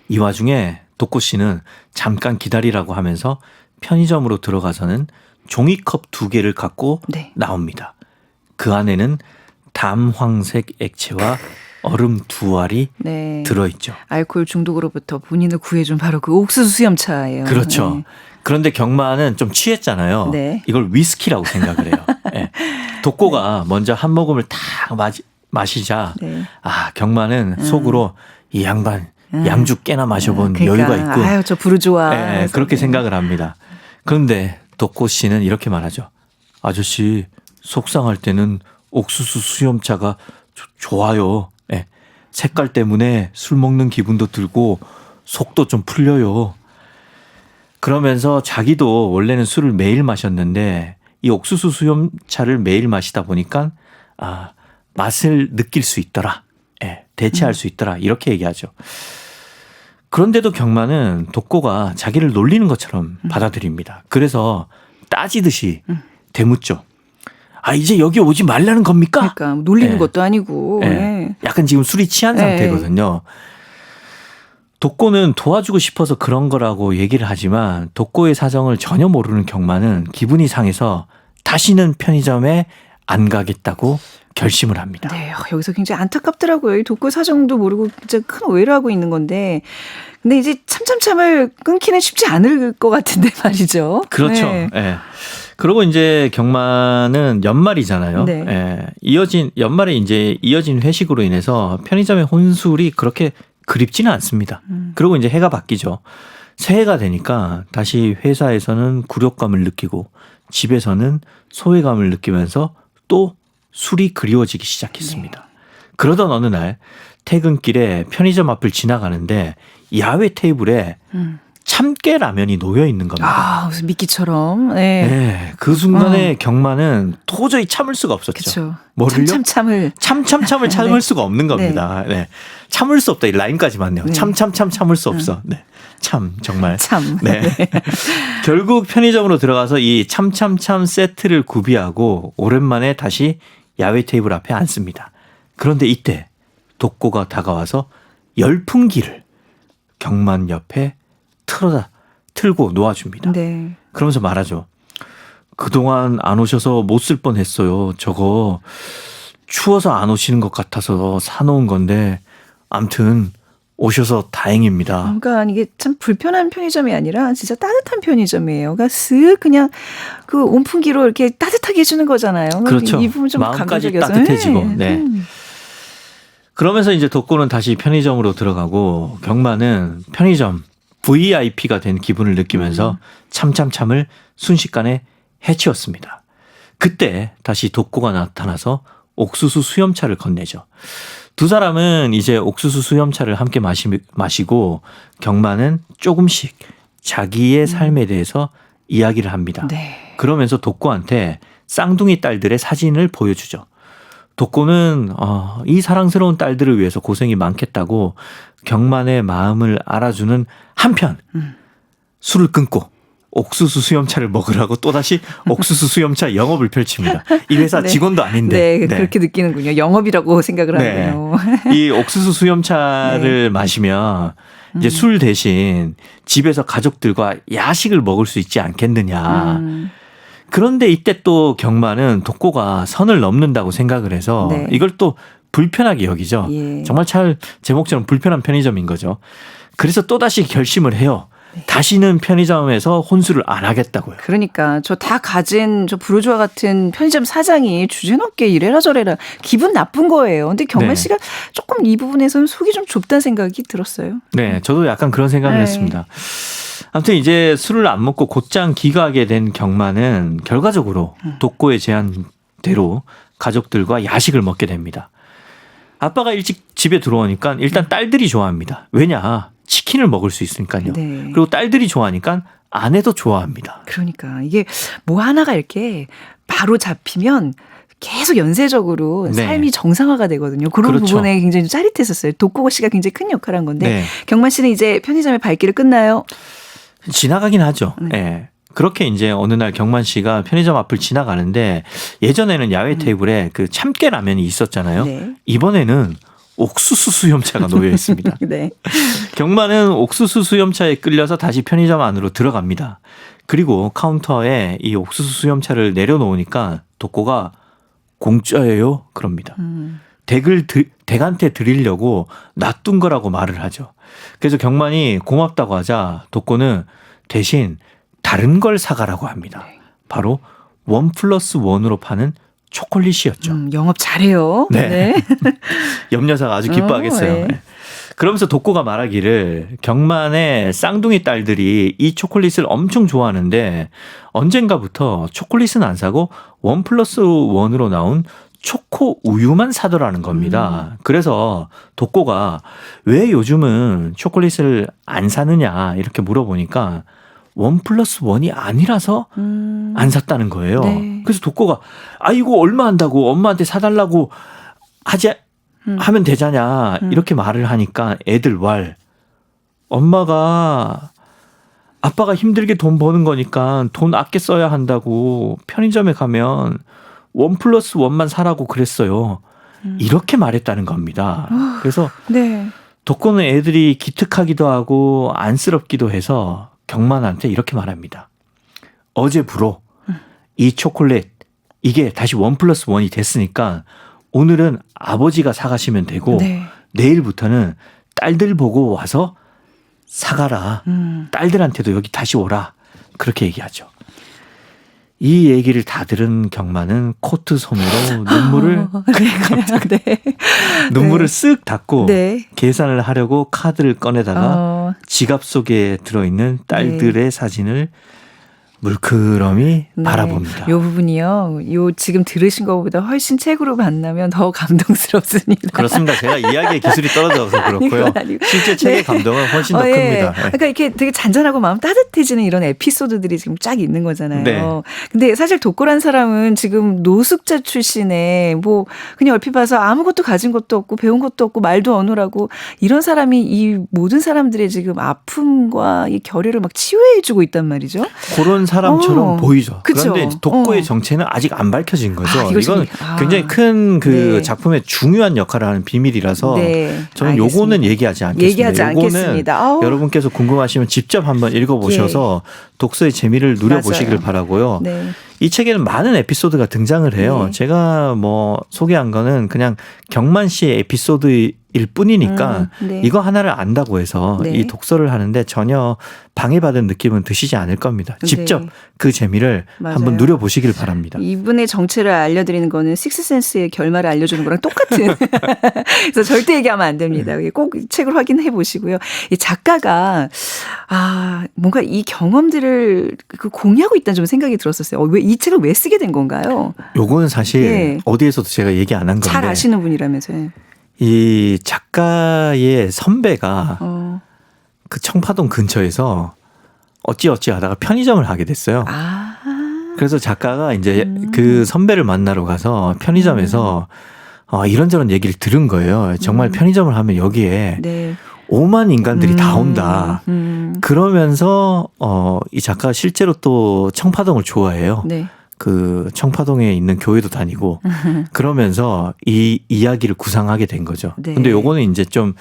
이 와중에 독고 씨는 잠깐 기다리라고 하면서 편의점으로 들어가서는 종이컵 2개를 갖고 네. 나옵니다. 그 안에는 담황색 액체와 얼음 2알이 네. 들어있죠. 알코올 중독으로부터 본인을 구해준 바로 그 옥수수 수염차예요. 그렇죠. 네. 그런데 경만은 좀 취했잖아요. 네. 이걸 위스키라고 생각을 해요. 네. 독고가 먼저 한 모금을 딱 마시자 네. 경만은 속으로 이 양반 양주 깨나 마셔본 그러니까, 여유가 있고 아유, 저 부르주아. 네, 그렇게 생각을 합니다. 그런데 독고 씨는 이렇게 말하죠. 아저씨 속상할 때는 옥수수 수염차가 좋아요. 네. 색깔 때문에 술 먹는 기분도 들고 속도 좀 풀려요. 그러면서 자기도 원래는 술을 매일 마셨는데 이 옥수수 수염차를 매일 마시다 보니까 맛을 느낄 수 있더라. 예, 대체할 수 있더라. 이렇게 얘기하죠. 그런데도 경만은 독고가 자기를 놀리는 것처럼 받아들입니다. 그래서 따지듯이 대묻죠. 아, 이제 여기 오지 말라는 겁니까? 그러니까 놀리는 네. 것도 아니고. 네. 네. 약간 지금 술이 취한 네. 상태거든요. 독고는 도와주고 싶어서 그런 거라고 얘기를 하지만 독고의 사정을 전혀 모르는 경마는 기분이 상해서 다시는 편의점에 안 가겠다고 결심을 합니다. 네, 여기서 굉장히 안타깝더라고요. 이 독고 사정도 모르고 진짜 큰 오해를 하고 있는 건데. 근데 이제 참참참을 끊기는 쉽지 않을 것 같은데 말이죠. 그렇죠. 네. 예. 그리고 이제 경마는 연말이잖아요. 네. 예. 연말에 이제 이어진 회식으로 인해서 편의점의 혼술이 그렇게 그립지는 않습니다. 그리고 이제 해가 바뀌죠. 새해가 되니까 다시 회사에서는 굴욕감을 느끼고 집에서는 소외감을 느끼면서 또 술이 그리워지기 시작했습니다. 그러던 어느 날 퇴근길에 편의점 앞을 지나가는데 야외 테이블에 참깨 라면이 놓여 있는 겁니다. 아, 무슨 미끼처럼. 네. 네, 그 순간에 경마는 도저히 참을 수가 없었죠. 그렇죠. 뭐를요? 참참참을. 참을 참을 네. 수가 없는 겁니다. 네. 참을 수 없다. 이 라인까지만요. 네. 참을 수 없어. 네. 참 정말. 참. 네. 결국 편의점으로 들어가서 이 참참참 세트를 구비하고 오랜만에 다시 야외 테이블 앞에 앉습니다. 그런데 이때 독고가 다가와서 열풍기를 경만 옆에 틀고 놓아줍니다. 네. 그러면서 말하죠. 그동안 안 오셔서 못 쓸 뻔했어요. 저거 추워서 안 오시는 것 같아서 사놓은 건데 암튼 오셔서 다행입니다. 그러니까 이게 참 불편한 편의점이 아니라 진짜 따뜻한 편의점이에요. 그러니까 쓱 그냥 그 온풍기로 이렇게 따뜻하게 해주는 거잖아요. 그렇죠. 이 부분 좀 마음까지 감동적이어서. 따뜻해지고. 네. 네. 그러면서 이제 독고는 다시 편의점으로 들어가고 경마는 편의점 VIP가 된 기분을 느끼면서 참을 순식간에 해치웠습니다. 그때 다시 독고가 나타나서 옥수수 수염차를 건네죠. 두 사람은 이제 옥수수 수염차를 함께 마시고 경마는 조금씩 자기의 삶에 대해서 이야기를 합니다. 네. 그러면서 독고한테 쌍둥이 딸들의 사진을 보여주죠. 독고는 이 사랑스러운 딸들을 위해서 고생이 많겠다고 경만의 마음을 알아주는 한편 술을 끊고 옥수수 수염차를 먹으라고 또다시 옥수수 수염차 영업을 펼칩니다. 이 회사 네. 직원도 아닌데. 네, 그렇게 느끼는군요. 영업이라고 생각을 네. 하네요. 이 옥수수 수염차를 마시면 이제 술 대신 집에서 가족들과 야식을 먹을 수 있지 않겠느냐. 그런데 이때 또 경마는 독고가 선을 넘는다고 생각을 해서 네. 이걸 또 불편하게 여기죠. 예. 정말 제목처럼 불편한 편의점인 거죠. 그래서 또다시 결심을 해요. 네. 다시는 편의점에서 혼술을 안 하겠다고요. 그러니까 저 다 가진 저 부르주아 같은 편의점 사장이 주제넘게 이래라 저래라 기분 나쁜 거예요. 근데 경만 네. 씨가 조금 이 부분에서는 속이 좀 좁다는 생각이 들었어요. 네, 저도 약간 그런 생각을 네. 했습니다. 아무튼 이제 술을 안 먹고 곧장 귀가하게 된 경마는 결과적으로 독고의 제안대로 가족들과 야식을 먹게 됩니다. 아빠가 일찍 집에 들어오니까 일단 딸들이 좋아합니다. 왜냐? 치킨을 먹을 수 있으니까요. 네. 그리고 딸들이 좋아하니까 아내도 좋아합니다. 그러니까 이게 뭐 하나가 이렇게 바로 잡히면 계속 연쇄적으로 네. 삶이 정상화가 되거든요. 그런 그렇죠. 부분에 굉장히 좀 짜릿했었어요. 독고 씨가 굉장히 큰 역할을 한 건데 네. 경만 씨는 이제 편의점의 발길을 끝나요. 지나가긴 하죠. 네. 예. 그렇게 이제 어느 날 경만 씨가 편의점 앞을 지나가는데 예전에는 야외 테이블에 그 참깨 라면이 있었잖아요. 네. 이번에는 옥수수 수염차가 놓여 있습니다. 네. 경마는 옥수수 수염차에 끌려서 다시 편의점 안으로 들어갑니다. 그리고 카운터에 이 옥수수 수염차를 내려놓으니까 독고가 공짜예요? 그럽니다. 댁한테 드리려고 놔둔 거라고 말을 하죠. 그래서 경만이 고맙다고 하자 독고는 대신 다른 걸 사가라고 합니다. 바로 1+1으로 파는 초콜릿이었죠. 영업 잘해요. 네. 염려사가 아주 기뻐하겠어요. 네. 네. 그러면서 독고가 말하기를 경만의 쌍둥이 딸들이 이 초콜릿을 엄청 좋아하는데 언젠가부터 초콜릿은 안 사고 1+1으로 나온 초코 우유만 사더라는 겁니다. 그래서 독고가 왜 요즘은 초콜릿을 안 사느냐 이렇게 물어보니까 1+1이 아니라서 안 샀다는 거예요. 네. 그래서 독고가 이거 얼마 한다고 엄마한테 사달라고 하면 되잖냐 이렇게 말을 하니까 애들 엄마가 아빠가 힘들게 돈 버는 거니까 돈 아껴 써야 한다고 편의점에 가면 1+1만 사라고 그랬어요. 이렇게 말했다는 겁니다. 그래서 네. 독거는 애들이 기특하기도 하고 안쓰럽기도 해서 경만한테 이렇게 말합니다. 어제 부로 이 초콜릿 이게 다시 1+1이 됐으니까 오늘은 아버지가 사가시면 되고 네. 내일부터는 딸들 보고 와서 사가라. 딸들한테도 여기 다시 오라. 그렇게 얘기하죠. 이 얘기를 다 들은 경마는 코트 소매로 눈물을 쓱 닦고 네. 계산을 하려고 카드를 꺼내다가 지갑 속에 들어있는 딸들의 네. 사진을 물끄러미 네. 바라봅니다. 요 부분이요. 요 지금 들으신 것보다 훨씬 책으로 만나면 더 감동스럽습니다. 그렇습니다. 제가 이야기의 기술이 떨어져서 그렇고요. 아니고. 실제 책의 네. 감동은 훨씬 더 예. 큽니다. 그러니까 이렇게 되게 잔잔하고 마음 따뜻해지는 이런 에피소드들이 지금 쫙 있는 거잖아요. 네. 근데 사실 독고란 사람은 지금 노숙자 출신에 뭐 그냥 얼핏 봐서 아무것도 가진 것도 없고 배운 것도 없고 말도 어눌하고 이런 사람이 이 모든 사람들의 지금 아픔과 이 결여를 막 치유해주고 있단 말이죠. 그런 사람처럼 보이죠. 그쵸? 그런데 독고의 정체는 아직 안 밝혀진 거죠. 이걸 이건 좀- 굉장히 큰 그 네. 작품의 중요한 역할을 하는 비밀이라서 네, 저는 알겠습니다. 요거는 얘기하지 않겠습니다. 얘기하지 요거는 않겠습니다. 아우. 여러분께서 궁금하시면 직접 한번 읽어보셔서 독서의 재미를 누려보시길 맞아요. 바라고요. 네. 이 책에는 많은 에피소드가 등장을 해요. 네. 제가 뭐 소개한 거는 그냥 경만 씨의 에피소드일 뿐이니까 네. 이거 하나를 안다고 해서 네. 이 독서를 하는데 전혀 방해받은 느낌은 드시지 않을 겁니다. 직접 네. 그 재미를 맞아요. 한번 누려보시길 바랍니다. 이분의 정체를 알려드리는 거는 식스센스의 결말을 알려주는 거랑 똑같은. 그래서 절대 얘기하면 안 됩니다. 꼭 책을 확인해 보시고요. 이 작가가 뭔가 이 경험들을 그 공유하고 있다는 좀 생각이 들었었어요. 왜 이 책을 왜 쓰게 된 건가요? 요거는 사실 네. 어디에서도 제가 얘기 안 한 건데 잘 아시는 분이라면서요. 이 작가의 선배가 어. 그 청파동 근처에서 어찌어찌 하다가 편의점을 하게 됐어요. 그래서 작가가 이제 그 선배를 만나러 가서 편의점에서 이런저런 얘기를 들은 거예요. 정말 편의점을 하면 여기에 네. 오만 인간들이 다 온다. 그러면서 이 작가가 실제로 또 청파동을 좋아해요. 네. 그 청파동에 있는 교회도 다니고 그러면서 이 이야기를 구상하게 된 거죠. 네. 근데 요거는 이제 좀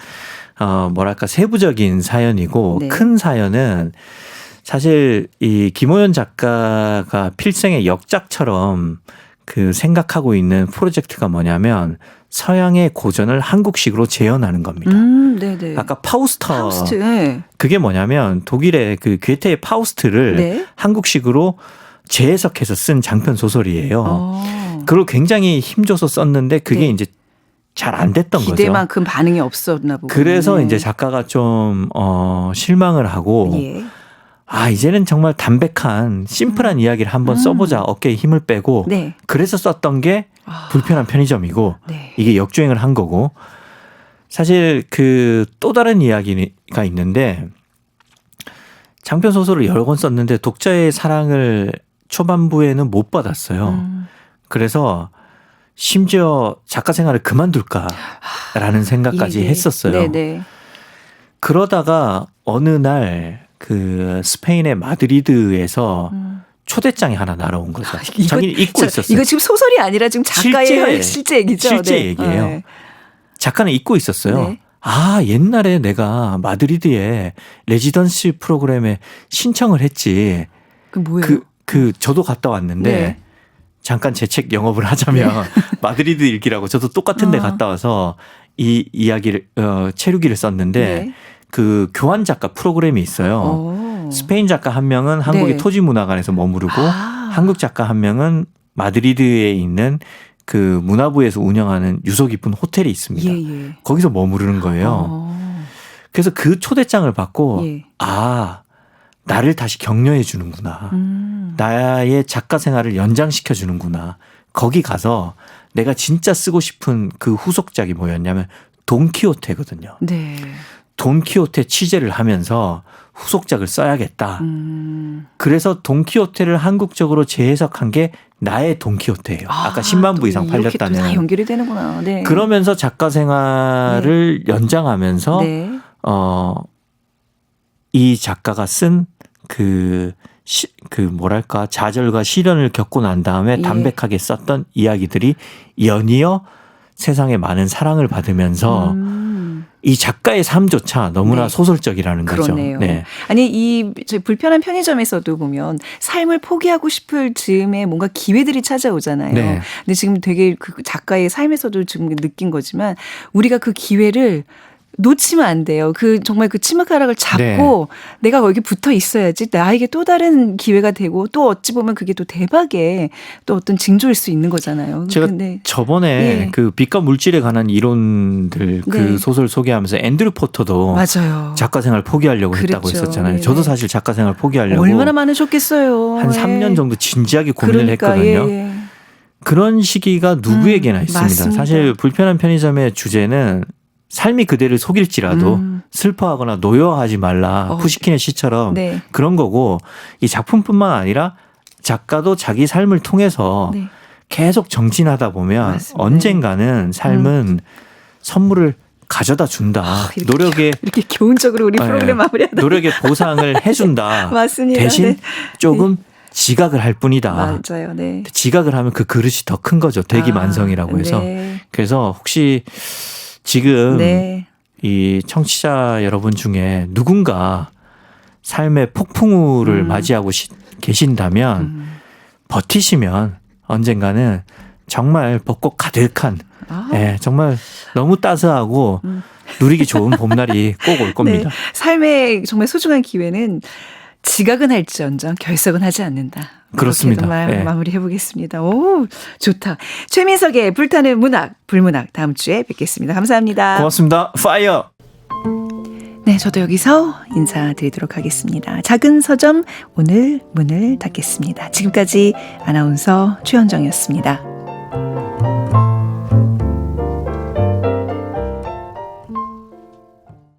뭐랄까 세부적인 사연이고 네. 큰 사연은 사실 이 김호연 작가가 필생의 역작처럼 그 생각하고 있는 프로젝트가 뭐냐면 서양의 고전을 한국식으로 재현하는 겁니다. 네네. 아까 파우스터 네. 그게 뭐냐면 독일의 그 괴테의 파우스트를 네. 한국식으로 재해석해서 쓴 장편 소설이에요. 그걸 굉장히 힘줘서 썼는데 그게 네. 이제 잘 안 됐던 거죠. 기대만큼 반응이 없었나 보고. 그래서 이제 작가가 좀 실망을 하고 예. 이제는 정말 담백한 심플한 이야기를 한번 써보자. 어깨에 힘을 빼고 네. 그래서 썼던 게 불편한 편의점이고 네. 이게 역주행을 한 거고 사실 그 또 다른 이야기가 있는데 장편 소설을 여러 권 썼는데 독자의 사랑을 초반부에는 못 받았어요. 그래서 심지어 작가 생활을 그만둘까라는 생각까지 예. 했었어요. 네네. 그러다가 어느 날 그 스페인의 마드리드에서 초대장이 하나 날아온 거죠. 자기는 잊고 있었어요. 이거 지금 소설이 아니라 지금 작가의 실제 얘기죠. 실제 네. 얘기예요. 네. 작가는 잊고 있었어요. 네. 옛날에 내가 마드리드에 레지던시 프로그램에 신청을 했지. 그 뭐예요? 저도 갔다 왔는데 네. 잠깐 제 책 영업을 하자면 마드리드 일기라고 저도 똑같은 데 갔다 와서 이 이야기를 체류기를 썼는데 네. 그 교환 작가 프로그램이 있어요. 스페인 작가 한 명은 한국의 네. 토지문화관에서 머무르고 한국 작가 한 명은 마드리드에 있는 그 문화부에서 운영하는 유서 깊은 호텔이 있습니다. 예. 거기서 머무르는 거예요. 그래서 그 초대장을 받고 예. 나를 다시 격려해 주는구나. 나의 작가 생활을 연장시켜 주는구나. 거기 가서 내가 진짜 쓰고 싶은 그 후속작이 뭐였냐면 돈키호테거든요. 네. 돈키호테 취재를 하면서 후속작을 써야겠다. 그래서 돈키호테를 한국적으로 재해석한 게 나의 돈키호테예요. 아까 10만 부 이상 이렇게 또 다 팔렸다는. 연결이 되는구나. 네. 그러면서 작가 생활을 연장하면서 네. 이 작가가 쓴 그 뭐랄까 좌절과 시련을 겪고 난 다음에 예. 담백하게 썼던 이야기들이 연이어 세상에 많은 사랑을 받으면서 이 작가의 삶조차 너무나 네. 소설적이라는 거죠. 그러네요. 네. 아니 저희 불편한 편의점에서도 보면 삶을 포기하고 싶을 즈음에 뭔가 기회들이 찾아오잖아요. 네. 근데 지금 되게 그 작가의 삶에서도 지금 느낀 거지만 우리가 그 기회를 놓치면 안 돼요. 정말 그 치마가락을 잡고 내가 거기 붙어 있어야지 나에게 또 다른 기회가 되고 또 어찌 보면 그게 또 대박의 또 어떤 징조일 수 있는 거잖아요. 제가 근데 저번에 예. 그 빛과 물질에 관한 이론들 그 네. 소설 소개하면서 앤드류 포터도 맞아요. 작가 생활 포기하려고 했다고 그랬죠. 했었잖아요. 네네. 저도 사실 작가 생활 포기하려고 얼마나 많으셨겠어요. 한 3년 정도 진지하게 고민을 그러니까, 했거든요. 예. 그런 시기가 누구에게나 있습니다. 맞습니다. 사실 불편한 편의점의 주제는 삶이 그대를 속일지라도 슬퍼하거나 노여워하지 말라. 푸시킨의 시처럼 네. 그런 거고 이 작품뿐만 아니라 작가도 자기 삶을 통해서 네. 계속 정진하다 보면 맞습니다. 언젠가는 삶은 선물을 가져다 준다. 이렇게 노력에 이렇게 교훈적으로 우리 네. 프로그램 마무리하다. 노력의 보상을 해준다. 맞습니다. 대신 네. 조금 지각을 할 뿐이다. 맞아요. 네. 지각을 하면 그 그릇이 더 큰 거죠. 대기만성이라고 해서. 네. 그래서 혹시 지금 네. 이 청취자 여러분 중에 누군가 삶의 폭풍우를 맞이하고 계신다면 버티시면 언젠가는 정말 벚꽃 가득한 예, 정말 너무 따스하고 누리기 좋은 봄날이 꼭 올 겁니다. 네. 삶의 정말 소중한 기회는 지각은 할지언정 결석은 하지 않는다. 그렇습니다. 네. 마무리해 보겠습니다. 오, 좋다. 최민석의 불타는 문학, 불문학 다음 주에 뵙겠습니다. 감사합니다. 고맙습니다. 파이어. 네, 저도 여기서 인사드리도록 하겠습니다. 작은 서점 오늘 문을 닫겠습니다. 지금까지 아나운서 최현정이었습니다.